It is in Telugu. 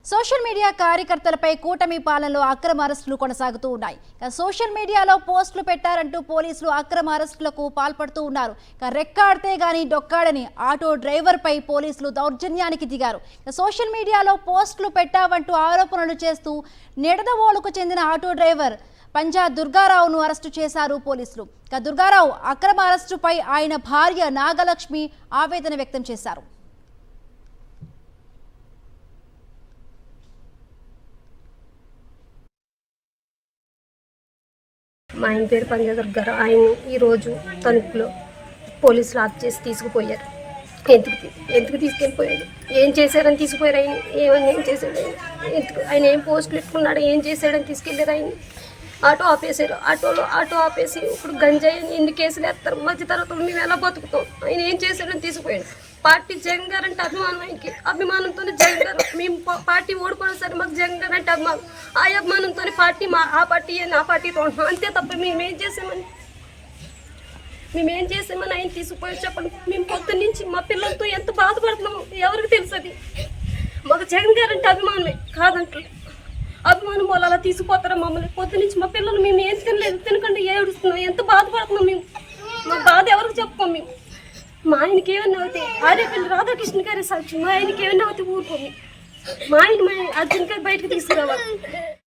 సోషల్ మీడియా కార్యకర్తలపై కూటమి పాలనలో అక్రమ అరెస్టులు కొనసాగుతూ ఉన్నాయి. సోషల్ మీడియాలో పోస్టులు పెట్టారంటూ పోలీసులు అక్రమ అరెస్టులకు పాల్పడుతూ ఉన్నారు. రెక్కాడితే గానీ డొక్కాడని ఆటో డ్రైవర్ పై పోలీసులు దౌర్జన్యానికి దిగారు. సోషల్ మీడియాలో పోస్టులు పెట్టావంటూ ఆరోపణలు చేస్తూ నిడదవోలుకు చెందిన ఆటో డ్రైవర్ పంజా దుర్గారావును అరెస్టు చేశారు పోలీసులు. దుర్గారావు అక్రమ అరెస్టుపై ఆయన భార్య నాగలక్ష్మి ఆవేదన వ్యక్తం చేశారు. మా ఆయన పేరు పంజా దుర్గారావు. ఆయన ఈరోజు తణుకులో పోలీసులు ఆఫ్ చేసి తీసుకుపోయారు. ఎందుకు తీసుకెళ్ళిపోయాడు, ఏం చేశారని తీసుకుపోయారు. ఏం చేశాడు ఆయన ఏం పోస్టులు పెట్టుకున్నాడు, ఏం చేశాడని తీసుకెళ్ళారు. ఆయన ఆటో ఆపేశారు. ఆటో ఆపేసి ఇప్పుడు గంజాయి ఎన్ని కేసులు వేస్తారు. మధ్య తరగతులు మేము ఎలా బతుకుతాం. ఆయన ఏం చేశాడని తీసుకుపోయాడు. పార్టీ జగన్ గారు అంటే అభిమానం, ఆయనకి అభిమానంతోనే జగన్ గారు మేము పార్టీ ఓడిపోయిన సరే మాకు జగన్ గారు అంటే అభిమానం. ఆ అభిమానంతో పార్టీ ఆ పార్టీ నా పార్టీతో ఉంటున్నాం అంతే తప్ప మేమేం చేసామని ఆయన తీసుకుపోయి చెప్పండి. మేము పొద్దున్న నుంచి మా పిల్లలతో ఎంత బాధపడుతున్నాము ఎవరికి తెలుసు. అది మాకు జగన్ గారు అంటే అభిమానమే కాదంటే అభిమానం వాళ్ళు అలా తీసుకుపోతారా మమ్మల్ని. పొద్దున్న నుంచి మా పిల్లలు మేము ఏం తినకండి ఏడుస్తున్నాం, ఎంత బాధపడుతున్నాం మేము. మా బాధ ఎవరికి చెప్పుకోం మేము. మా ఆయనకి ఏమన్నా అవుతాయి ఆర్యపల్లి రాధాకృష్ణ గారి సాక్షి. మా ఆయనకి ఏమన్నా అవుతాయి ఊరుకోమి. మా ఆయన అర్జున్ గారు బయటకు తీసుకురావాలి.